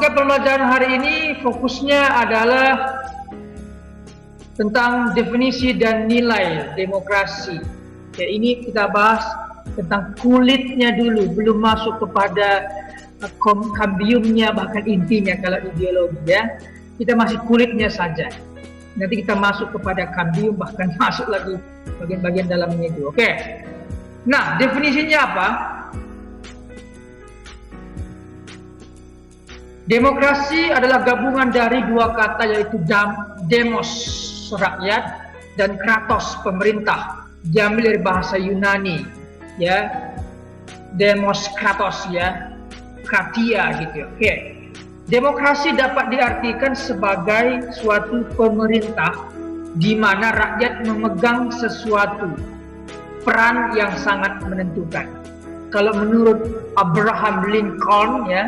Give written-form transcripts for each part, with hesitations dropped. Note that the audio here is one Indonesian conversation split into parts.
Oke, pembelajaran hari ini fokusnya adalah tentang definisi dan nilai demokrasi. Ya, ini kita bahas tentang kulitnya dulu, belum masuk kepada kambiumnya, bahkan intinya kalau ideologi ya. Kita masih kulitnya saja. Nanti kita masuk kepada kambium, bahkan masuk lagi bagian-bagian dalamnya itu. Oke. Nah, definisinya apa? Demokrasi adalah gabungan dari dua kata, yaitu demos, rakyat, dan kratos, pemerintah. Diambil dari bahasa Yunani, ya, demos kratos, ya, kratia gitu. Oke. Demokrasi dapat diartikan sebagai suatu pemerintah di mana rakyat memegang sesuatu peran yang sangat menentukan. Kalau menurut Abraham Lincoln, ya,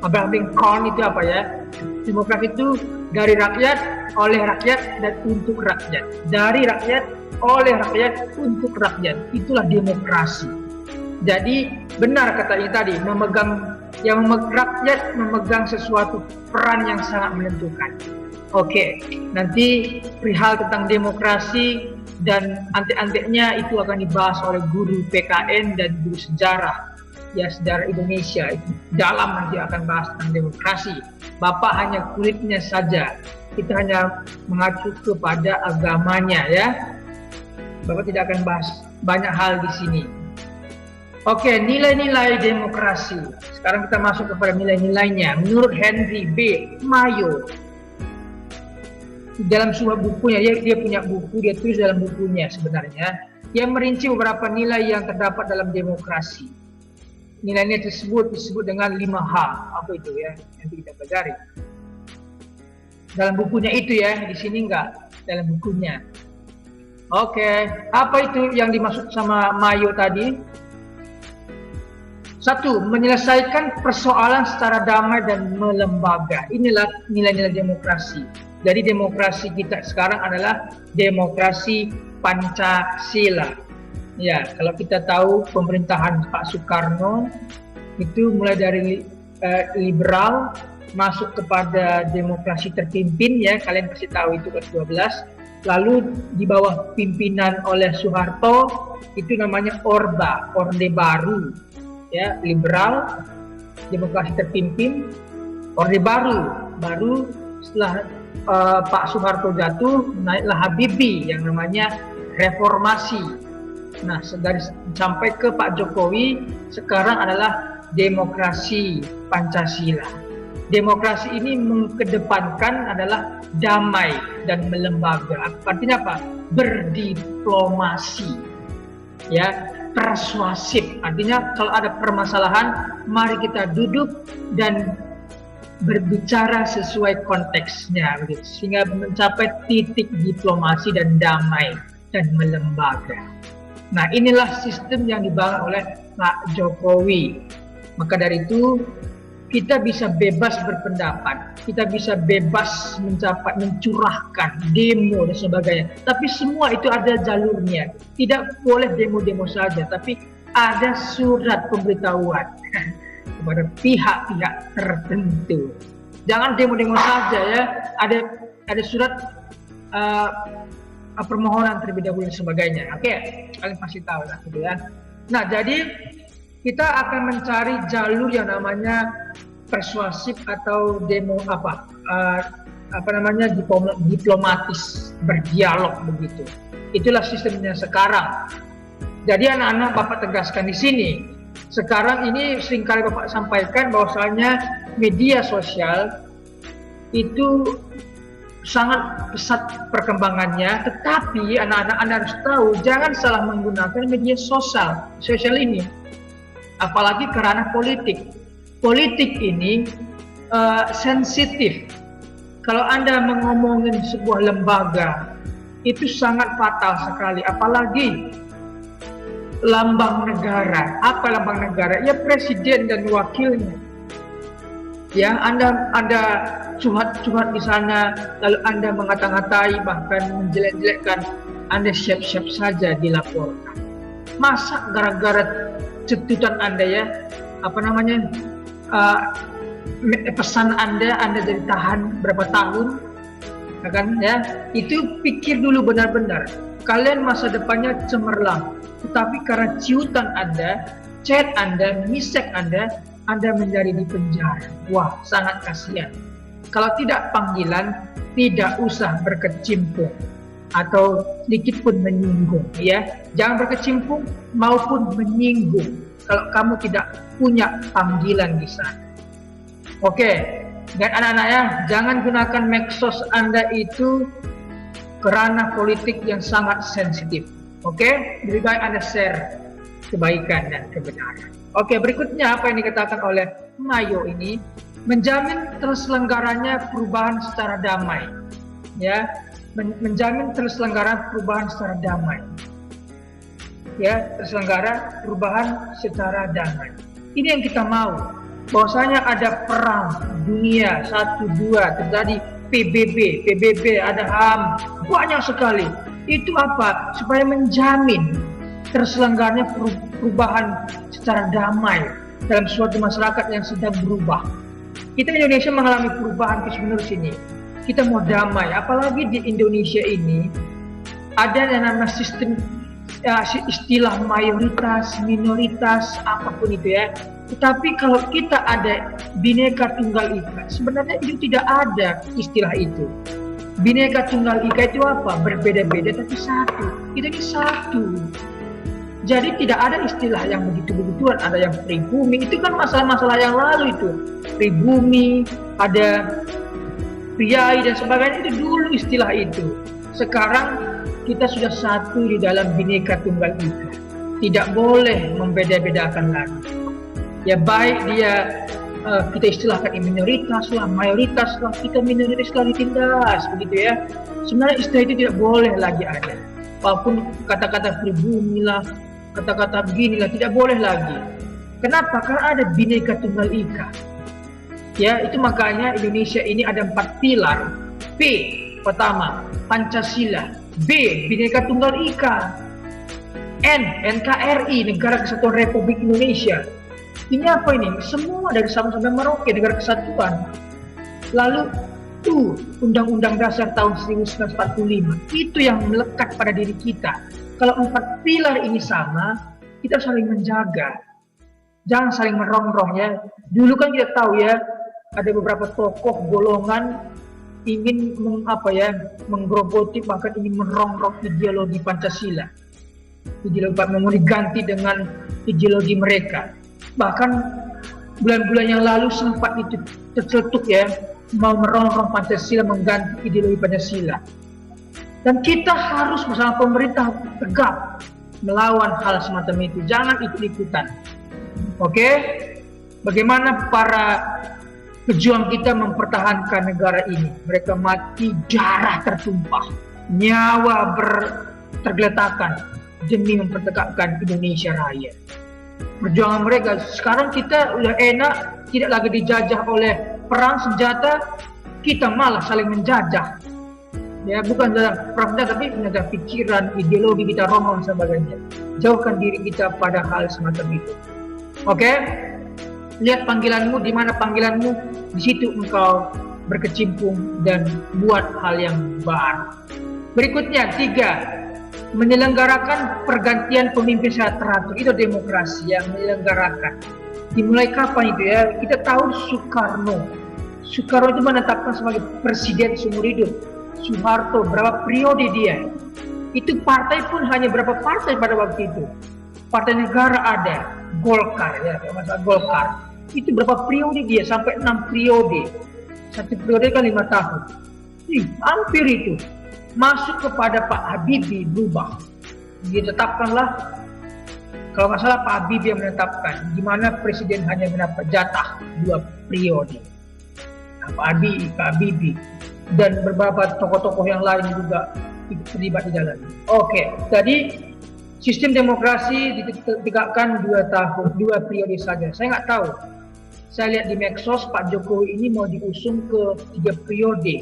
Abraham Lincoln itu apa ya? Demokrasi itu dari rakyat, oleh rakyat, dan untuk rakyat. Dari rakyat, oleh rakyat, untuk rakyat. Itulah demokrasi. Jadi benar katanya tadi, rakyat memegang sesuatu peran yang sangat menentukan. Oke, nanti perihal tentang demokrasi dan antek-anteknya itu akan dibahas oleh guru PKN dan guru sejarah. Ya, sejarah Indonesia itu dalam nanti akan bahas tentang demokrasi. Bapak hanya kulitnya saja, kita hanya mengacu kepada agamanya ya. Bapak tidak akan bahas banyak hal di sini. Oke, nilai-nilai demokrasi. Sekarang kita masuk kepada nilai-nilainya. Menurut Henry B. Mayo, dalam sebuah bukunya, dia punya buku, dia tulis dalam bukunya sebenarnya, dia merinci beberapa nilai yang terdapat dalam demokrasi. Nilainya disebut dengan 5H. Apa itu ya? Nanti kita pelajari. Dalam bukunya itu ya, di sini enggak. Dalam bukunya. Oke, apa itu yang dimaksud sama Mayo tadi? 1. Menyelesaikan persoalan secara damai dan melembaga. Inilah nilai-nilai demokrasi. Jadi demokrasi kita sekarang adalah demokrasi Pancasila. Ya, kalau kita tahu pemerintahan Pak Soekarno itu mulai dari liberal masuk kepada demokrasi terpimpin ya, kalian pasti tahu itu ke-12. Lalu di bawah pimpinan oleh Soeharto itu namanya Orde Baru. Ya, liberal, demokrasi terpimpin, Orde Baru setelah Pak Soeharto jatuh, naiklah Habibie yang namanya reformasi. Nah, sampai ke Pak Jokowi sekarang adalah demokrasi Pancasila. Demokrasi ini mengedepankan adalah damai dan melembaga. Artinya apa? Berdiplomasi. Ya, persuasif. Artinya kalau ada permasalahan, mari kita duduk dan berbicara sesuai konteksnya, begitu, sehingga mencapai titik diplomasi dan damai dan melembaga. Nah, inilah sistem yang dibangun oleh Pak Jokowi. Maka dari itu kita bisa bebas berpendapat, kita bisa bebas mencurahkan demo dan sebagainya. Tapi semua itu ada jalurnya. Tidak boleh demo-demo saja, tapi ada surat pemberitahuan kepada pihak-pihak tertentu. Jangan demo-demo saja ya. Ada surat permohonan terlebih dahulu dan sebagainya. Oke, kalian pasti tahu lah gitu ya. Nah, jadi kita akan mencari jalur yang namanya persuasif atau demo diplomatis, berdialog begitu. Itulah sistemnya sekarang. Jadi anak-anak Bapak tegaskan di sini. Sekarang ini seringkali Bapak sampaikan bahwasanya media sosial itu sangat pesat perkembangannya, tetapi anak-anak Anda harus tahu jangan salah menggunakan media sosial ini, apalagi kerana politik. Politik ini sensitif. Kalau Anda mengomongin sebuah lembaga itu sangat fatal sekali, apalagi lambang negara. Apa lambang negara? Ya presiden dan wakilnya. Ya, Anda curhat di sana, lalu Anda mengata-ngatai, bahkan menjelek-jelekkan, Anda siap-siap saja dilaporkan. Masa gara-gara cetutan Anda ya, pesan Anda jadi tahan berapa tahun, kan ya? Itu pikir dulu benar-benar. Kalian masa depannya cemerlang, tetapi karena ciutan Anda, chat Anda, misek Anda menjadi di penjara. Wah, sangat kasihan. Kalau tidak panggilan, tidak usah berkecimpung atau sedikit pun menyinggung, ya. Jangan berkecimpung maupun menyinggung kalau kamu tidak punya panggilan di sana. Oke, dan anak-anak ya, jangan gunakan medsos Anda itu kerana politik yang sangat sensitif. Oke, lebih baik Anda share kebaikan dan kebenaran. Oke, berikutnya apa yang dikatakan oleh Mayo ini, menjamin terselenggaranya perubahan secara damai, ya, menjamin terselenggaranya perubahan secara damai, ya, terselenggara perubahan secara damai. Ini yang kita mau, bahwasanya ada perang dunia 1, 2, terjadi PBB, ada HAM, banyak sekali. Itu apa? Supaya menjamin terselenggaranya perubahan secara damai dalam suatu masyarakat yang sedang berubah. Kita Indonesia mengalami perubahan terus-menerus ini. Kita mau damai, apalagi di Indonesia ini ada yang namanya sistem istilah mayoritas, minoritas, apapun itu ya. Tetapi kalau kita ada Bhinneka Tunggal Ika, sebenarnya itu tidak ada istilah itu. Bhinneka Tunggal Ika itu apa? Berbeda-beda tapi satu. Kita ini satu. Jadi tidak ada istilah yang begitu-begituan. Ada yang pribumi, itu kan masalah-masalah yang lalu itu. Pribumi, ada priai dan sebagainya, itu dulu istilah itu. Sekarang kita sudah satu di dalam Bhinneka Tunggal Ika. Tidak boleh membeda-bedakan lagi. Ya baik dia kita istilahkan minoritas lah, mayoritas lah, kita minoritas lah ditindas, begitu ya. Sebenarnya istilah itu tidak boleh lagi ada. Walaupun kata-kata pribumi lah, kata-kata beginilah, tidak boleh lagi. Kenapa? Karena ada Bhinneka Tunggal Ika. Ya, itu makanya Indonesia ini ada 4 pilar. P, pertama, Pancasila. B, Bhinneka Tunggal Ika. N, NKRI, Negara Kesatuan Republik Indonesia. Ini apa ini? Semua dari Sabang sampai Merauke, negara kesatuan. Lalu U, Undang-Undang Dasar tahun 1945. Itu yang melekat pada diri kita. Kalau 4 pilar ini sama, kita saling menjaga. Jangan saling merongrong ya. Dulu kan kita tahu ya, ada beberapa tokoh golongan ingin menggerogoti, bahkan ingin merongrong ideologi Pancasila. Ideologi mau diganti dengan ideologi mereka. Bahkan bulan-bulan yang lalu sempat itu tercetuk ya, mau merongrong Pancasila, mengganti ideologi Pancasila. Dan kita harus bersama pemerintah tegak melawan hal semacam itu. Jangan ikut-ikutan. Oke? Bagaimana para pejuang kita mempertahankan negara ini? Mereka mati, darah tertumpah, nyawa tergeletakan demi mempertegakkan Indonesia Raya. Perjuangan mereka. Sekarang kita udah enak, tidak lagi dijajah oleh perang senjata, kita malah saling menjajah. Ya, bukan dalam perang senjata, tapi dalam pikiran, ideologi kita, rombong dan sebagainya. Jauhkan diri kita pada hal semacam itu. Oke? Lihat panggilanmu, di mana panggilanmu, di situ engkau berkecimpung dan buat hal yang baru. Berikutnya, 3. Menyelenggarakan pergantian pemimpin secara teratur. Itu demokrasi yang menyelenggarakan. Dimulai kapan itu ya? Kita tahu Soekarno itu menetapkan sebagai presiden seumur hidup. Soeharto, berapa periode dia? Itu partai pun hanya berapa partai pada waktu itu? Partai negara ada, Golkar ya, masalah Golkar. Itu berapa periode dia? Sampai 6 periode. 1 periode kan 5 tahun. Hampir itu. Masuk kepada Pak Habibie berubah. Ditetapkanlah, kalau nggak salah Pak Habibie yang menetapkan, di mana presiden hanya mendapat jatah 2 periode. Nah, Pak Habibie dan beberapa tokoh-tokoh yang lain juga terlibat di dalam. Oke, tadi sistem demokrasi ditegakkan 2 tahun, 2 periode saja. Saya nggak tahu. Saya lihat di medsos Pak Jokowi ini mau diusung ke 3 periode.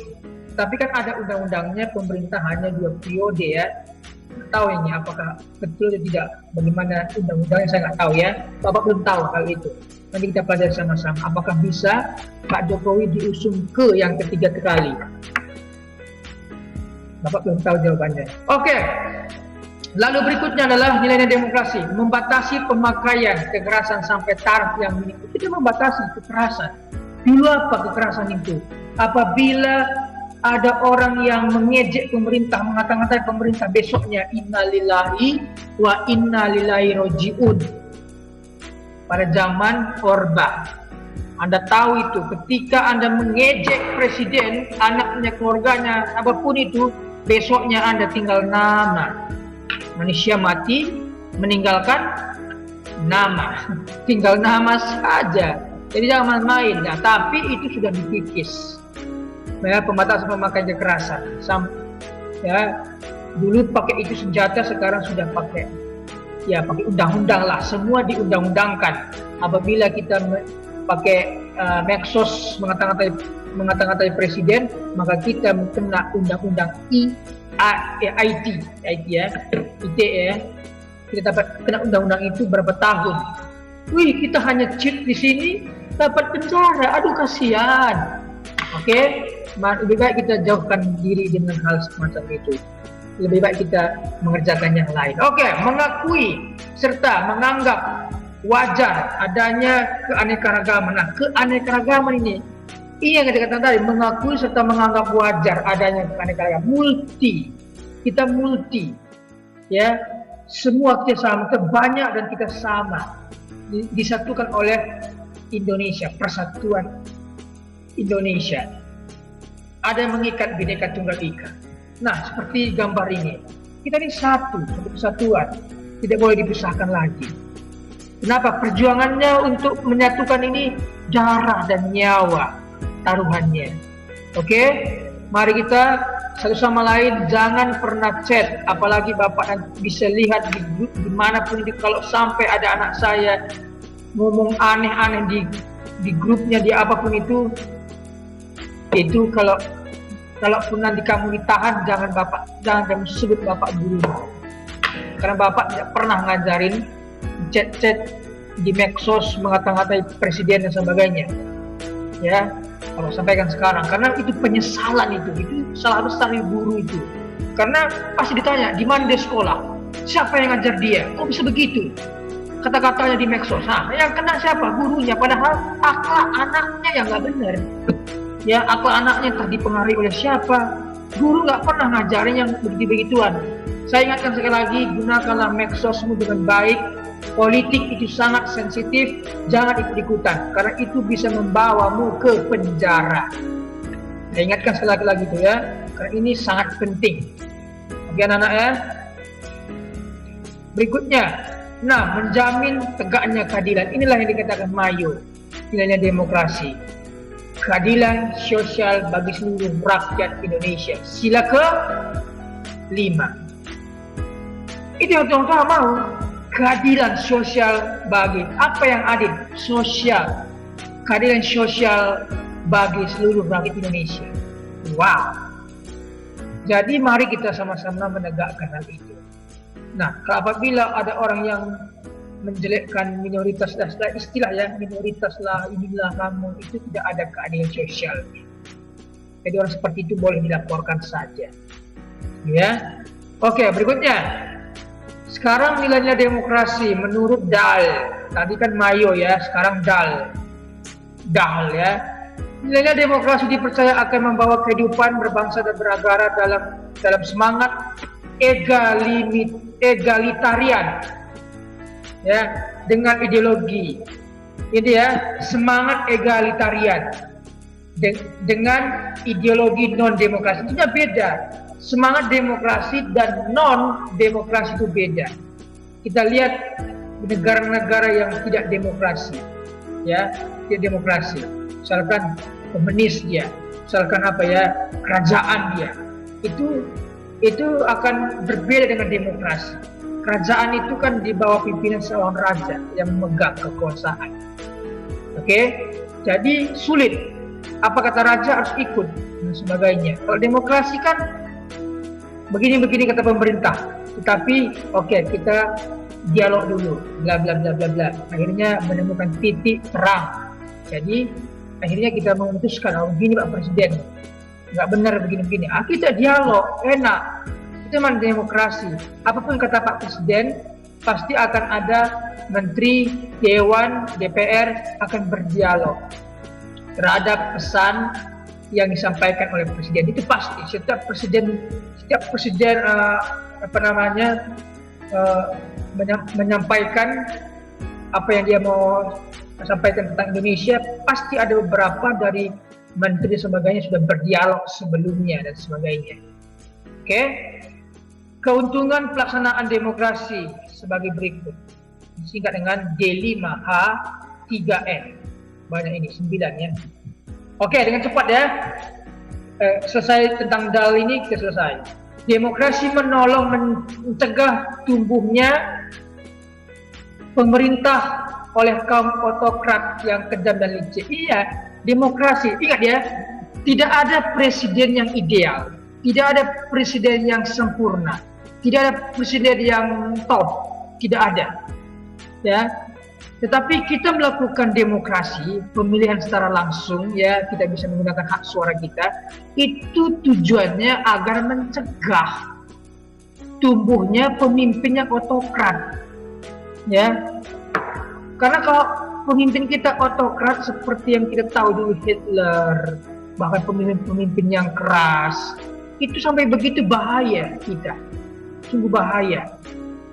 Tapi kan ada undang-undangnya, pemerintah hanya 2 periode ya. tahu ini apakah betul atau tidak, bagaimana undang-undangnya saya nggak tahu ya. Bapak belum tahu hal itu. Nanti kita pelajari sama-sama. Apakah bisa Pak Jokowi diusung ke yang ketiga kali? Bapak belum tahu jawabannya. Oke. Lalu berikutnya adalah nilai demokrasi. Membatasi pemakaian kekerasan sampai taraf yang minim. Kita membatasi kekerasan. Dulu apa kekerasan itu? Apabila ada orang yang mengejek pemerintah, mengata-ngatai pemerintah, besoknya innalillahi wa innalillahi roji'un. Pada zaman Orba, Anda tahu itu, ketika Anda mengejek presiden, anaknya, keluarganya, apapun itu, besoknya Anda tinggal nama. Manusia mati, meninggalkan nama. Tinggal nama saja. Jadi jangan main. Nah, tapi itu sudah dikikis. Ya, pembatasan pemakaian kekerasan. Ya, dulu pakai itu senjata, sekarang sudah pakai undang-undang lah. Semua diundang-undangkan. Apabila kita pakai medsos mengata-ngatai presiden, maka kita kena undang-undang IT ya. Kita dapat kena undang-undang itu berapa tahun. Wih, kita hanya cheat di sini dapat penjara. Aduh, kasihan. Oke. Lebih baik kita jauhkan diri dengan hal semacam itu. Lebih baik kita mengerjakan yang lain. Oke, mengakui serta menganggap wajar adanya keanekaragaman. Nah, keanekaragaman ini yang kita katakan tadi, mengakui serta menganggap wajar adanya keanekaragaman. Kita multi, ya, semua kita sama, kita banyak dan kita sama, disatukan oleh Indonesia, persatuan Indonesia. Ada yang mengikat Bhinneka Tunggal Ika. Nah, seperti gambar ini, kita ini satu kesatuan, tidak boleh dipisahkan lagi. Kenapa? Perjuangannya untuk menyatukan ini darah dan nyawa taruhannya. Oke, mari kita satu sama lain jangan pernah chat, apalagi Bapak bisa lihat di grup dimanapun itu, kalau sampai ada anak saya ngomong aneh-aneh di grupnya, di apapun itu kalau pun nanti kamu ditahan, jangan kamu sebut Bapak guru, karena Bapak tidak pernah ngajarin chat-chat di medsos mengata-ngatai presiden dan sebagainya. Ya, kalau sampaikan sekarang, karena itu penyesalan, itu salah besar guru itu. Karena pasti ditanya di mana dia sekolah, siapa yang ngajar dia, kok bisa begitu kata-katanya di medsos. Nah, yang kena siapa? Gurunya, padahal akhlak anaknya yang nggak benar. Ya, akhlak anaknya entah dipengaruhi oleh siapa. Guru nggak pernah ngajarin yang begitu-begituan. Saya ingatkan sekali lagi, gunakanlah medsosmu dengan baik. Politik itu sangat sensitif, jangan ikut-ikutan, karena itu bisa membawamu ke penjara. Saya ingatkan sekali lagi itu ya, karena ini sangat penting. Oke anak-anak ya. Berikutnya, menjamin tegaknya keadilan. Inilah yang dikatakan Mayo, nilainya demokrasi. Keadilan sosial bagi seluruh rakyat Indonesia. Sila ke-5. Itu yang Tuhan mau. Keadilan sosial bagi apa yang adil? Sosial. Keadilan sosial bagi seluruh rakyat Indonesia. Wow. Jadi mari kita sama-sama menegakkan hal itu. Nah, apabila ada orang yang menjelekkan minoritas, istilah ya, minoritas lah, inilah kamu, itu tidak ada keadilan sosial. Jadi orang seperti itu boleh dilaporkan saja. Ya. Oke, berikutnya. Sekarang nilainya demokrasi menurut DAL. Tadi kan Mayo ya, sekarang DAL. DAL ya. Nilainya demokrasi dipercaya akan membawa kehidupan berbangsa dan bernegara dalam semangat egalitarian. Ya, dengan ideologi ini ya, semangat egalitarian dengan ideologi non demokrasi itu beda. Semangat demokrasi dan non demokrasi itu beda. Kita lihat negara-negara yang tidak demokrasi, ya, tidak demokrasi, misalkan komunis dia, misalkan apa ya, kerajaan dia, itu akan berbeda dengan demokrasi. Kerajaan itu kan di bawah pimpinan seorang raja yang memegang kekuasaan. Oke, jadi sulit. Apa kata raja harus ikut dan sebagainya. Kalau demokrasi kan begini kata pemerintah, Tetapi kita dialog dulu, bla bla bla bla bla. Akhirnya menemukan titik terang. Jadi akhirnya kita memutuskan, begini Pak Presiden, nggak benar begini-begini. Kita dialog, enak. Itu memang demokrasi. Apapun kata Pak Presiden, pasti akan ada menteri, dewan, DPR akan berdialog terhadap pesan yang disampaikan oleh presiden. Itu pasti. Setiap presiden menyampaikan apa yang dia mau sampaikan tentang Indonesia, pasti ada beberapa dari menteri dan sebagainya sudah berdialog sebelumnya dan sebagainya. Oke. Keuntungan pelaksanaan demokrasi sebagai berikut. Disingkat dengan D5H3N. Banyak ini, 9 ya. Oke, dengan cepat ya. Selesai tentang DAL ini, kita selesai. Demokrasi menolong mencegah tumbuhnya pemerintah oleh kaum otokrat yang kejam dan licik. Iya, demokrasi. Ingat ya, tidak ada presiden yang ideal. Tidak ada presiden yang sempurna. Tidak ada presiden yang top. Tidak ada. Ya. Tetapi kita melakukan demokrasi, pemilihan secara langsung, ya, kita bisa menggunakan hak suara kita, itu tujuannya agar mencegah tumbuhnya pemimpin yang otokrat. Ya. Karena kalau pemimpin kita otokrat seperti yang kita tahu dulu Hitler, bahkan pemimpin-pemimpin yang keras, itu sampai begitu bahaya kita. Sungguh bahaya.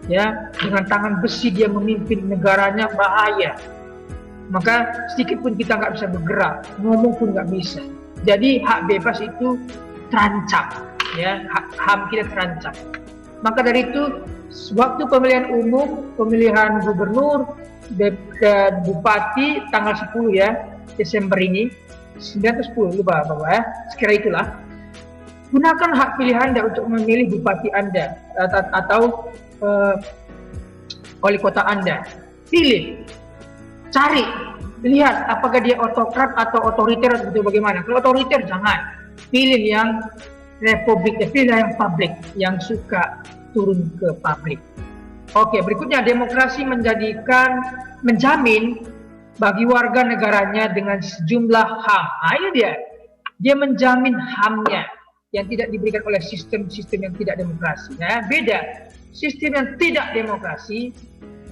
Ya, dengan tangan besi dia memimpin negaranya, bahaya. Maka sedikit pun kita nggak bisa bergerak, ngomong pun nggak bisa. Jadi hak bebas itu terancam, ya, HAM kita terancam. Maka dari itu, waktu pemilihan umum, pemilihan gubernur, bupati tanggal 10 ya, Desember ini, 9 atau 10, lupa Bapak ya, sekira itulah. Gunakan hak pilihan Anda untuk memilih bupati Anda atau wali kota Anda. Pilih, cari, lihat apakah dia otokrat atau otoriter atau bagaimana. Kalau otoriter jangan, pilih yang republik, pilih yang publik, yang suka turun ke publik. Oke, berikutnya demokrasi menjamin bagi warga negaranya dengan sejumlah HAM. Nah, ini dia menjamin HAM-nya yang tidak diberikan oleh sistem-sistem yang tidak demokrasi. Nah, beda. Sistem yang tidak demokrasi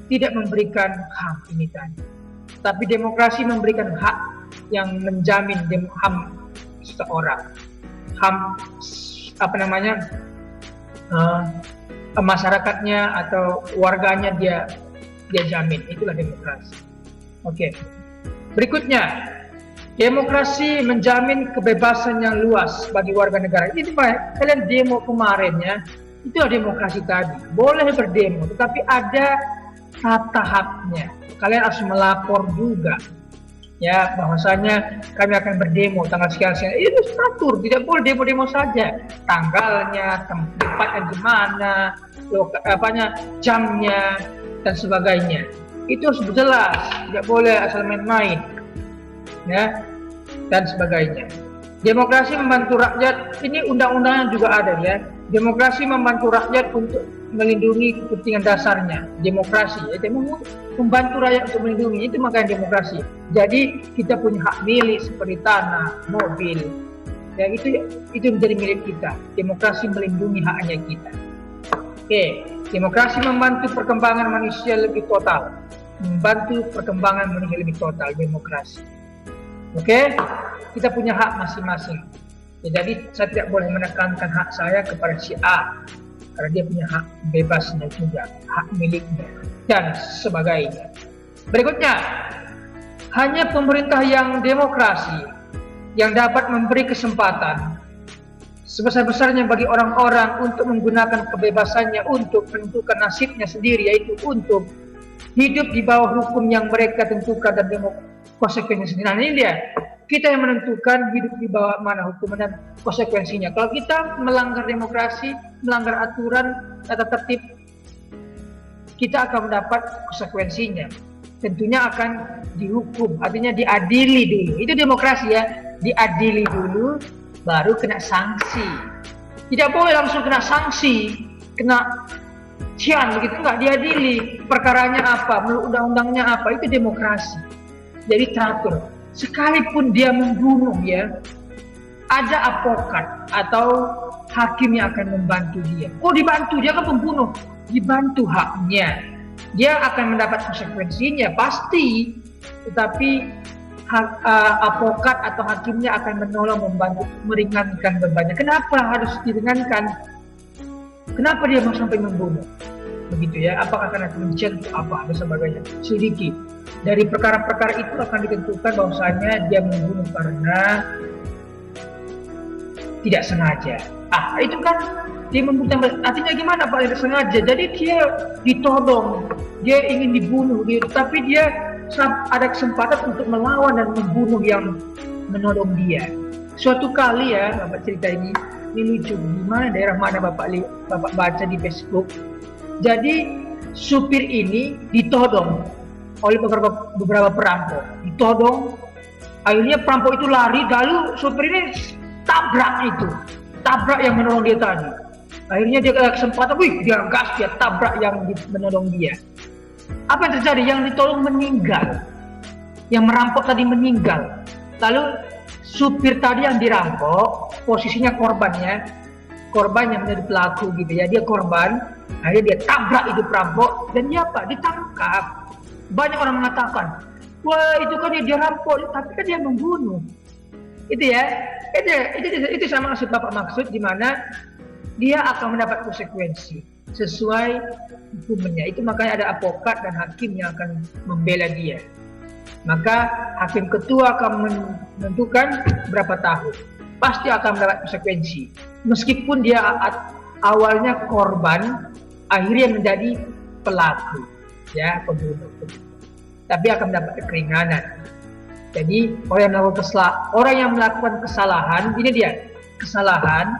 tidak memberikan HAM ini tadi. Tapi demokrasi memberikan hak yang menjamin HAM seseorang. HAM masyarakatnya atau warganya dia jamin. Itulah demokrasi. Oke. Berikutnya, demokrasi menjamin kebebasan yang luas bagi warga negara. Ini Pak, kalian demo kemarin ya, itu demokrasi tadi. Boleh berdemo, tetapi ada tahap-tahapnya. Kalian harus melapor juga. Ya, bahwasanya kami akan berdemo tanggal sekian-sekian. Itu teratur, tidak boleh demo-demo saja. Tanggalnya, tempatnya di mana, jamnya dan sebagainya. Itu harus jelas, tidak boleh asal main-main. Ya, dan sebagainya. Demokrasi membantu rakyat, ini undang-undangnya juga ada ya. Demokrasi membantu rakyat untuk melindungi kepentingan dasarnya. Demokrasi, itu membantu rakyat untuk melindungi, itu makanya demokrasi. Jadi kita punya hak milik seperti tanah, mobil. Ya, itu menjadi milik kita. Demokrasi melindungi haknya kita. Oke, demokrasi membantu perkembangan manusia lebih total. Membantu perkembangan manusia lebih total, demokrasi. Oke, kita punya hak masing-masing. Ya, jadi saya tidak boleh menekankan hak saya kepada si A karena dia punya hak bebasnya juga, hak miliknya dan sebagainya. Berikutnya, hanya pemerintah yang demokrasi yang dapat memberi kesempatan sebesar-besarnya bagi orang-orang untuk menggunakan kebebasannya untuk menentukan nasibnya sendiri, yaitu untuk hidup di bawah hukum yang mereka tentukan dan konsekuensinya sendiri. Nah, ini dia, kita yang menentukan hidup di bawah mana hukum dan konsekuensinya. Kalau kita melanggar demokrasi, melanggar aturan, tata tertib, kita akan mendapat konsekuensinya. Tentunya akan dihukum, artinya diadili dulu. Itu demokrasi ya, diadili dulu, baru kena sanksi. Tidak boleh langsung kena sanksi, kena Cian begitu, nggak diadili, perkaranya apa, menurut undang-undangnya apa, itu demokrasi. Jadi teratur. Sekalipun dia membunuh ya, ada advokat atau hakim yang akan membantu dia. Oh dibantu, dia kan pembunuh, dibantu haknya. Dia akan mendapat konsekuensinya pasti, tetapi advokat atau hakimnya akan menolong, membantu, meringankan bebannya. Kenapa harus diringankan? Kenapa dia mau sampai membunuh? Begitu ya, apakah karena kebencian atau apa dan sebagainya. Selidiki. Dari perkara-perkara itu akan ditentukan bahwasanya dia membunuh karena tidak sengaja. Itu kan dia membunuh, artinya gimana Pak, tidak sengaja. Jadi dia ditodong, dia ingin dibunuh, tapi dia ada kesempatan untuk melawan dan membunuh yang menodong dia. Suatu kali ya, Bapak cerita ini lucu. Di mana daerah mana Bapak baca di Facebook. Jadi supir ini ditodong oleh beberapa perampok, ditodong. Akhirnya perampok itu lari, lalu supir ini tabrak yang menolong dia tadi. Akhirnya dia ada kesempatan, dia gas, dia tabrak yang menolong dia. Apa yang terjadi? Yang ditolong meninggal, yang merampok tadi meninggal. Lalu supir tadi yang dirampok, posisinya korban yang menjadi pelaku gitu ya, dia korban. Akhirnya dia tabrak itu perampok dan dia ditangkap. Banyak orang mengatakan, wah itu kan dia rampok, tapi kan dia membunuh. Itu ya, itu sama maksud Bapak maksud, di mana dia akan mendapat konsekuensi sesuai hukumnya. Itu makanya ada advokat dan hakim yang akan membela dia. Maka hakim ketua akan menentukan berapa tahun. Pasti akan mendapat konsekuensi. Meskipun dia awalnya korban, akhirnya menjadi pelaku, ya, pembunuh. Tapi akan mendapat keringanan. Jadi orang yang melakukan kesalahan, ini dia kesalahan,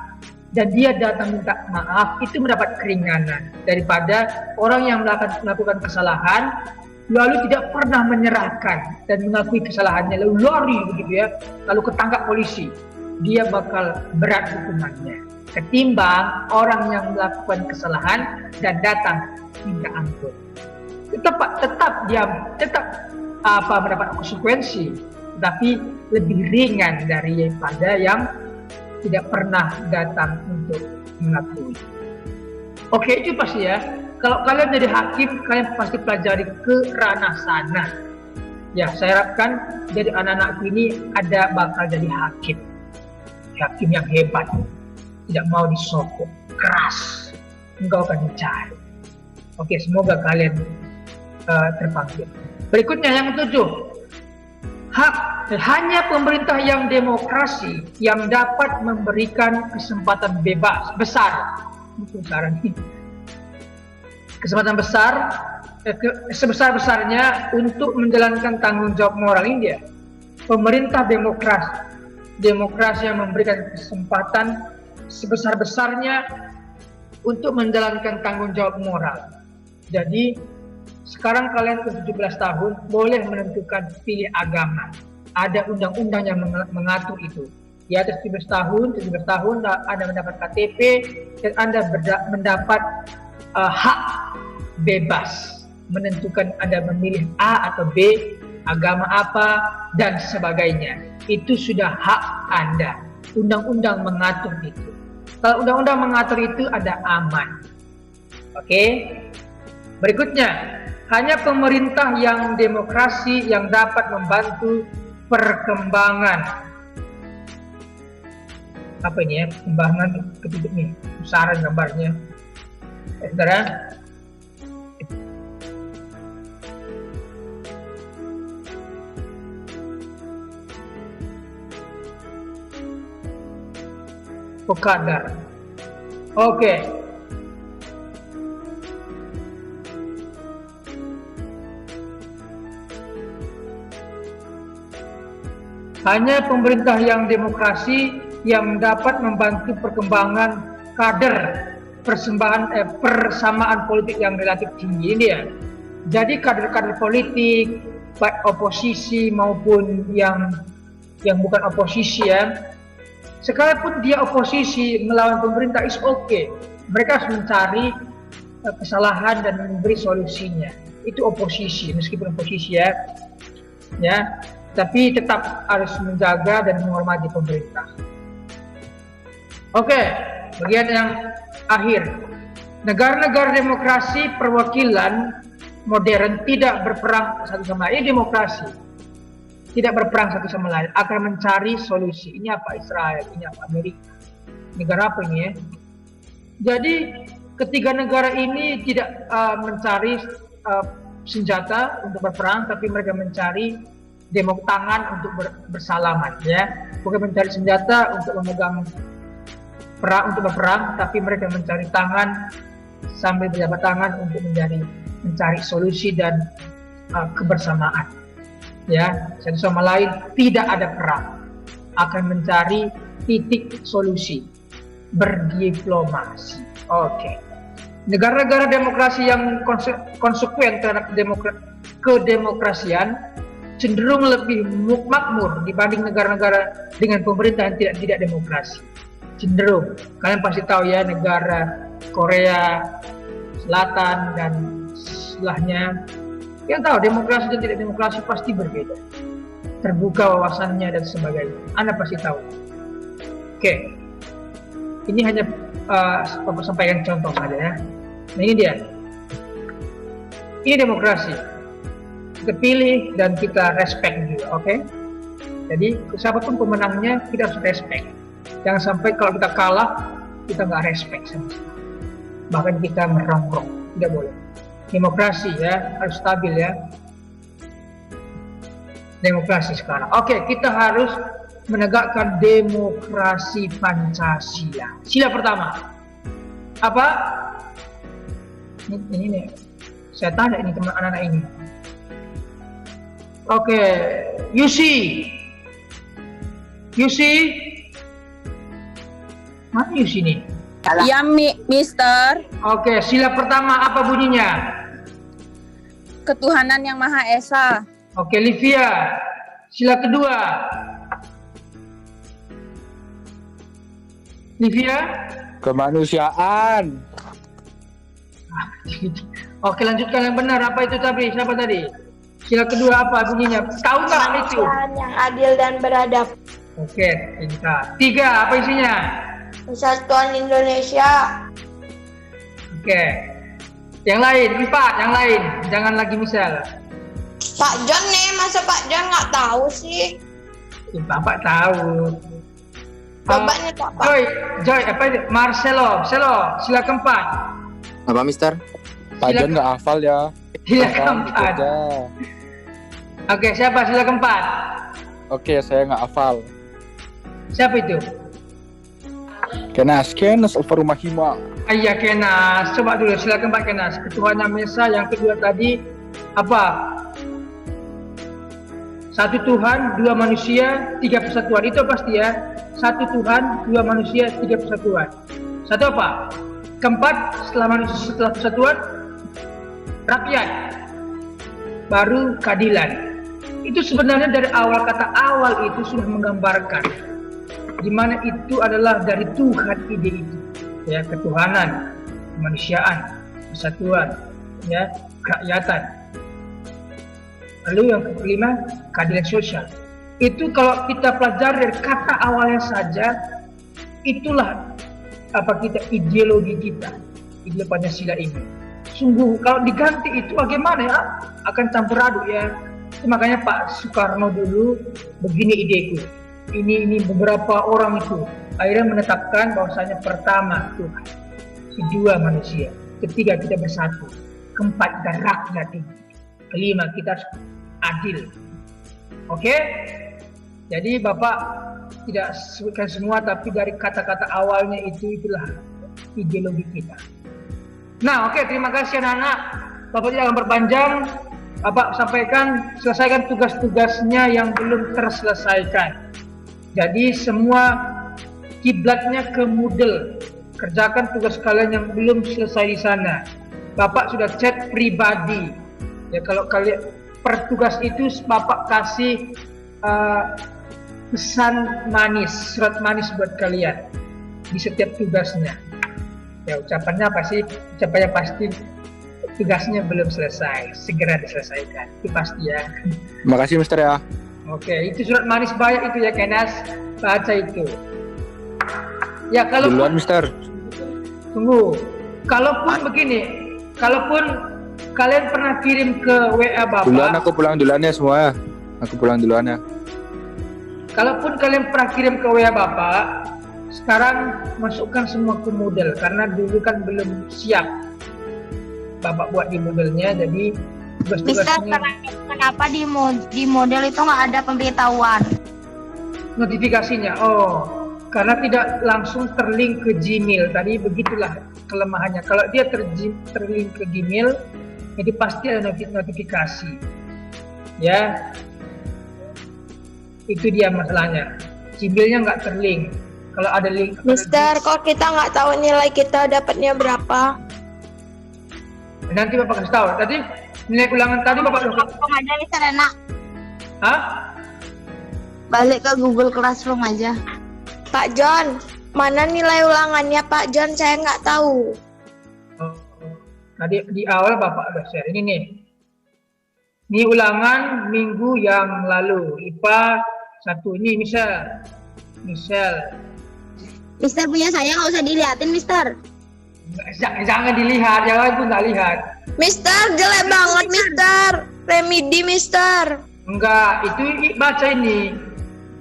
dan dia datang minta maaf, itu mendapat keringanan daripada orang yang melakukan kesalahan lalu tidak pernah menyerahkan dan mengakui kesalahannya, lalu lari begitu ya, lalu ketangkap polisi. Dia bakal berat hukumannya ketimbang orang yang melakukan kesalahan dan datang minta ampun. Tetap mendapat konsekuensi, tapi lebih ringan daripada yang tidak pernah datang untuk mengakui. Oke, itu pasti ya. Kalau kalian jadi hakim, kalian pasti pelajari ke ranah sana. Ya, saya harapkan jadi anak-anak ini bakal jadi hakim yang hebat, tidak mau disokok, keras, engkau akan dicari. Oke, semoga kalian terpanggil. Berikutnya yang ke-7, hanya pemerintah yang demokrasi yang dapat memberikan kesempatan besar sebesar-besarnya untuk menjalankan tanggung jawab moral ini dia. Pemerintah demokrasi yang memberikan kesempatan sebesar-besarnya untuk menjalankan tanggung jawab moral. Jadi sekarang kalian ke 17 tahun boleh menentukan pilih agama. Ada undang-undang yang mengatur itu. Di atas 17 tahun Anda mendapat KTP dan Anda mendapat hak bebas menentukan Anda memilih A atau B, agama apa dan sebagainya. Itu sudah hak Anda. Undang-undang mengatur itu. Kalau undang-undang mengatur itu, Anda aman. Oke? Berikutnya, hanya pemerintah yang demokrasi yang dapat membantu perkembangan. Apa ini ya? Perkembangan ketutup nih. Besaran gambarnya. Saudara. Kadar. Oke. Hanya pemerintah yang demokrasi yang dapat membantu perkembangan kader persamaan politik yang relatif tinggi ini ya. Jadi kader-kader politik baik oposisi maupun yang bukan oposisi ya. Sekalipun dia oposisi melawan pemerintah is okay. Mereka harus mencari kesalahan dan memberi solusinya. Itu oposisi, meskipun oposisi ya, tapi tetap harus menjaga dan menghormati pemerintah. Oke, bagian yang akhir. Negara-negara demokrasi perwakilan modern tidak berperang satu sama lain. Ini demokrasi. Tidak berperang satu sama lain, akan mencari solusi. Ini apa Israel, ini apa Amerika. Negara apa ini ya? Jadi ketiga negara ini tidak mencari senjata untuk berperang, tapi mereka mencari tangan untuk bersalaman, ya. Bukan mencari senjata untuk memegang perang untuk berperang, tapi mereka mencari tangan sambil berjabat tangan untuk mencari solusi dan kebersamaan. Ya, satu sama lain tidak ada perang, akan mencari titik solusi, berdiplomasi. Oke. Negara-negara demokrasi yang konsekuen terhadap kedemokrasian cenderung lebih makmur dibanding negara-negara dengan pemerintah yang tidak demokrasi. Cenderung, kalian pasti tahu ya, negara Korea Selatan dan sebelahnya. Yang tahu demokrasi dan tidak demokrasi pasti berbeda, terbuka wawasannya dan sebagainya. Anda pasti tahu. Oke, ini hanya Bapak sampaikan contoh saja ya. Nah ini dia, ini demokrasi. Kita pilih dan kita respect juga, oke? Jadi siapapun pemenangnya kita harus respect. Jangan sampai kalau kita kalah kita nggak respect sama sekali. Bahkan kita merongrong, tidak boleh. Demokrasi ya, harus stabil ya. Demokrasi sekarang. Oke, kita harus menegakkan demokrasi Pancasila. Sila pertama. Apa? Ini nih. Saya tanya ini teman anak-anak ini. Oke, Yusi. Mana Yusi nih? Ya, Mister. Oke, sila pertama apa bunyinya? Ketuhanan yang Maha Esa. Oke, Livia. Sila kedua. Livia? Kemanusiaan. Oke, lanjutkan yang benar. Apa itu tadi? Siapa tadi? Sila kedua apa bunyinya? Tahu nggak itu? Kemanusiaan yang adil dan beradab. Oke, pintar. Tiga, apa isinya? Persatuan Indonesia. Oke. Yang lain, empat, yang lain. Jangan lagi misal. Pak John nih, masa Pak John nggak tahu sih? Bapak tahu. Coba nih Pak. Joy, apa itu? Marcelo, sila keempat. Apa, Mister? Pak John nggak hafal ya. Sila Hafal keempat. gitu aja. Oke, siapa sila keempat? Oke, saya nggak hafal. Siapa itu? Kenas Alfarumahima. Iya, Kenas. Coba dulu sila keempat Kenas. Ketuhanan yang Maha Esa. Yang kedua tadi apa? Satu Tuhan, dua manusia, tiga persatuan. Itu pasti ya. Satu Tuhan, dua manusia, tiga persatuan. Satu apa? Keempat, setelah persatuan, rakyat. Baru keadilan. Itu sebenarnya dari awal, kata awal itu sudah menggambarkan di mana itu adalah dari Tuhan ide itu. Ya, ketuhanan, kemanusiaan, persatuan, ya, kerakyatan. Lalu yang kelima, keadilan sosial. Itu kalau kita pelajari dari kata awalnya saja, itulah apa kita ideologi kita, ideologi Pancasila ini. Sungguh kalau diganti itu bagaimana ya? Akan campur aduk ya. Makanya Pak Soekarno dulu begini ideku. Ini beberapa orang itu akhirnya menetapkan bahwasanya pertama Tuhan, kedua manusia, ketiga kita bersatu, keempat kita rakyat ini, kelima kita adil. Oke? Jadi Bapak tidak sebutkan semua, tapi dari kata-kata awalnya itulah ideologi kita. Nah, oke, terima kasih anak-anak. Bapak tidak akan berpanjang. Bapak selesaikan tugas-tugasnya yang belum terselesaikan. Jadi semua kiblatnya ke Moodle. Kerjakan tugas kalian yang belum selesai di sana. Bapak sudah chat pribadi. Ya, kalau kalian per tugas itu Bapak kasih pesan manis, surat manis buat kalian di setiap tugasnya. Ya ucapannya pasti, ucapannya pasti tugasnya belum selesai, segera diselesaikan. Itu pasti ya. Makasih Mister ya. Oke, itu surat manis banyak itu ya Kenas, baca itu. Ya kalau Duluan Mister. tunggu, kalaupun begini, kalaupun kalian pernah kirim ke WA Bapak, Duluan aku pulang duluan ya semua. Aku pulang duluan ya. kalaupun kalian pernah kirim ke WA Bapak, sekarang masukkan semua ke Moodle karena dulu kan belum siap Bapak buat di Moodle-nya, jadi Mister, tugas-tugasnya kenapa di model itu nggak ada pemberitahuan? notifikasinya. Oh, karena tidak langsung terlink ke Gmail. Tadi begitulah kelemahannya. Kalau dia terlink ke Gmail, itu pasti ada notifikasi. Ya, itu dia masalahnya. Gmailnya nggak terlink. Kalau ada link, Mister, kok kita nggak tahu nilai kita dapatnya berapa? nanti Bapak kasih tahu. Tadi nilai ulangan tadi Bapak udah. Langsung aja Mister enak. Hah? Balik ke Google Classroom aja. Pak John, mana nilai ulangannya Pak John? Saya nggak tahu. Oh, tadi di awal Bapak udah share ini nih. Ini ulangan minggu yang lalu. IPA 1 ini misal. Mister punya saya nggak usah diliatin Mister. Jangan dilihat, jangan pun nggak lihat. Mister, jelek banget Mister. Remedi Mister. Enggak, itu baca ini.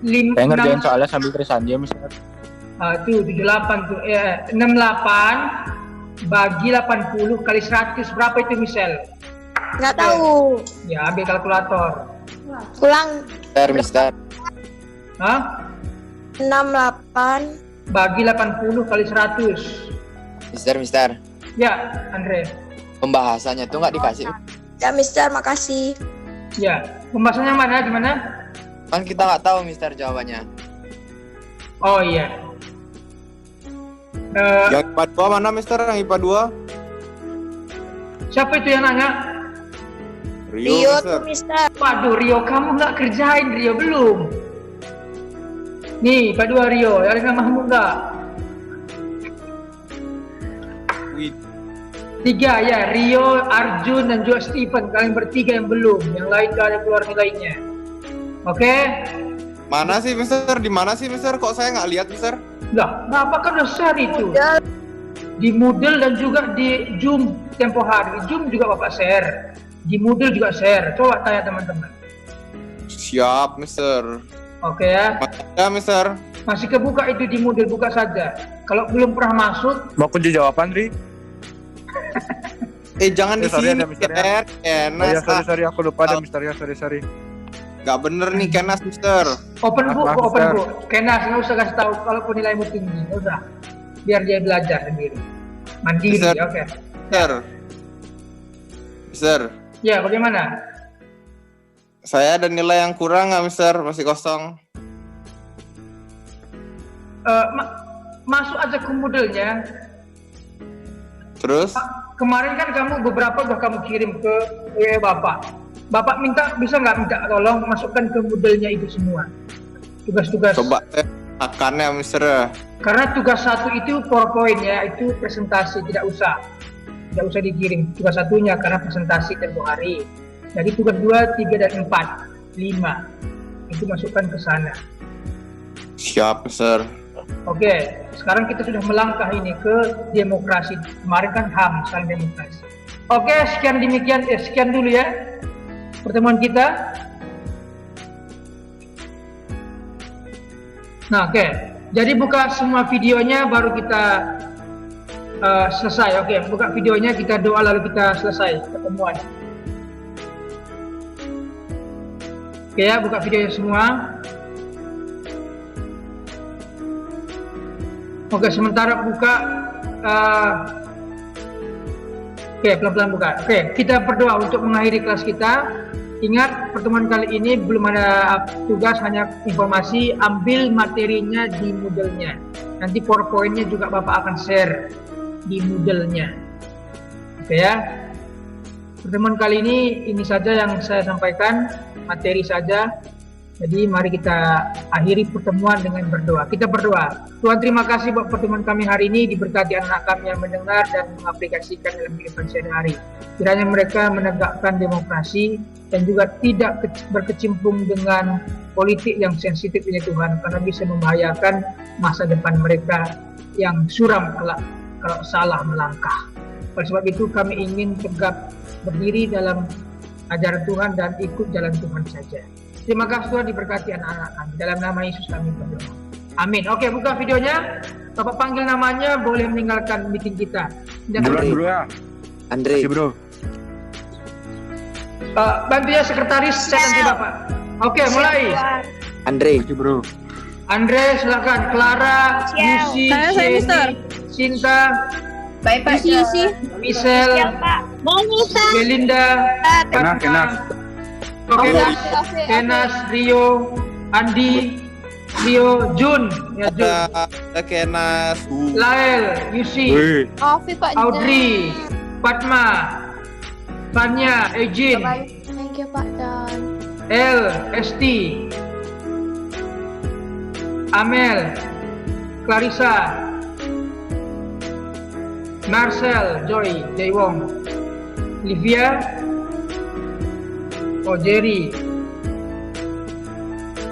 Saya ngerjain soalnya sambil tulisan dia Mister. Tuh 78 tuh. 68 bagi 80 kali 100 berapa itu Michelle? Nggak tahu. Ya ambil kalkulator. Ulang. Mister. Hah? 68. Bagi 80 kali 100. Mister. Ya, Andre. Pembahasannya tuh nggak dikasih. Ya Mister, makasih. Ya, pembahasannya mana? Gimana? Kan kita nggak tahu Mister jawabannya. Oh iya. Yang IPA 2 mana Mister? Yang IPA 2? Siapa itu yang nanya? Rio Mister. tuh Mister. Waduh, Rio, kamu nggak kerjain, Rio, belum? Nih, Pak Dua Rio, ada namamu nggak? Wih, 3 ya, Rio, Arjun, dan juga Stephen. Kalian bertiga yang belum, yang lain nggak ada keluar nilainya. Oke? mana sih Mister? Di mana sih Mister? Kok saya nggak lihat Mister? Lah, Bapak kan udah share itu. Di Moodle dan juga di Zoom tempo hari. Di Zoom juga Bapak share. Di Moodle juga share. Coba tanya teman-teman. Siap Mister. Oke ya. Ya Mister. Masih kebuka itu di Moodle, buka saja. Kalau belum pernah masuk, Mau kunci jawaban Ri? Jangan di sorry sini ada Mister ya. Kenas. Sorry aku lupa ada Mister ya, sorry. Nggak bener nih Kenas Mister. open book, Maaf, open Mister. book. Kenas, nggak usah kasih tahu kalaupun nilaimu tinggi, nggak usah. Biar dia belajar sendiri. Mandiri, Mister. oke. Mister. Ya, bagaimana? Saya ada nilai yang kurang nggak Mister? Masih kosong. Masuk aja ke Moodle-nya. Terus? Kemarin kan kamu beberapa udah kamu kirim ke WA Bapak. Bapak minta, bisa nggak minta tolong masukkan ke Moodle-nya itu semua. Tugas-tugas. Coba saya akan ya Mister. Karena tugas 1 itu PowerPoint ya, itu presentasi, tidak usah dikirim. Tugas 1-nya karena presentasi tempo hari. Jadi tugas 2, 3, dan 4, 5 itu masukkan ke sana. Siap Mister. Oke, sekarang kita sudah melangkah ini ke demokrasi. Kemarin kan HAM, sekarang demokrasi. Oke, sekian dulu ya pertemuan kita. Nah, oke. Jadi buka semua videonya baru kita selesai. Oke, buka videonya, kita doa lalu kita selesai pertemuan. Oke ya, buka videonya semua. Oke, sementara buka. Oke, pelan-pelan buka. Oke, kita berdoa untuk mengakhiri kelas kita. Ingat, pertemuan kali ini belum ada tugas, hanya informasi. Ambil materinya di Moodle-nya. Nanti PowerPoint-nya juga Bapak akan share di Moodle-nya. Oke ya. Pertemuan kali ini saja yang saya sampaikan, materi saja. Jadi mari kita akhiri pertemuan dengan berdoa. Kita berdoa. Tuhan, terima kasih buat pertemuan kami hari ini, diberkati anak kami yang mendengar dan mengaplikasikan dalam kehidupan sehari-hari. Kiranya mereka menegakkan demokrasi dan juga tidak berkecimpung dengan politik yang sensitif ini Tuhan, karena bisa membahayakan masa depan mereka yang suram kalau salah melangkah. Oleh sebab itu kami ingin tegak berdiri dalam ajaran Tuhan dan ikut jalan Tuhan saja. Terima kasih Tuhan, diberkati anak-anak kami. Dalam nama Yesus kami berdoa. Amin. Oke, buka videonya. Bapak panggil namanya, boleh meninggalkan meeting kita. Bro ya. Andre. Oke, bro. Bantu ya sekretaris, chat nanti Bapak. Oke, mulai. Andre. Oke, bro. Andre, silakan. Clara, Yusi, Saya, Sheni, Mister. Sinta, Baik Pak Isi. Michelle, Belinda, Kenas. Kenas, Rio, Andi, Rio, Jun, ya Jun, Ada Kenas, Lael, Yusi, Wih. Audrey, Fatma, Fania, Ejin, Thank you Pak John. El, Esti, Amel, Clarissa, Marcel, Joy, Jaywong, Livia, Jerry.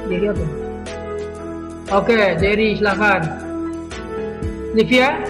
Jerry apa? Oke, Jerry silakan. Livia,